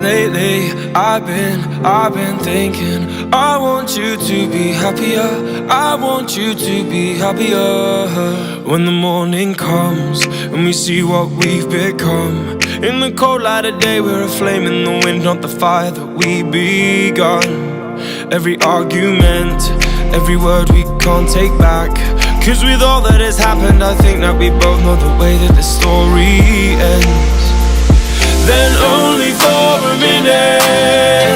Lately, I've been thinking I want you to be happier, I want you to be happier. When the morning comes and we see what we've become, in the cold light of day we're a flame in the wind, not the fire that we begun. Every argument, every word we can't take back, 'cause with all that has happened I think that we both know the way that the story ends. Then only for a minute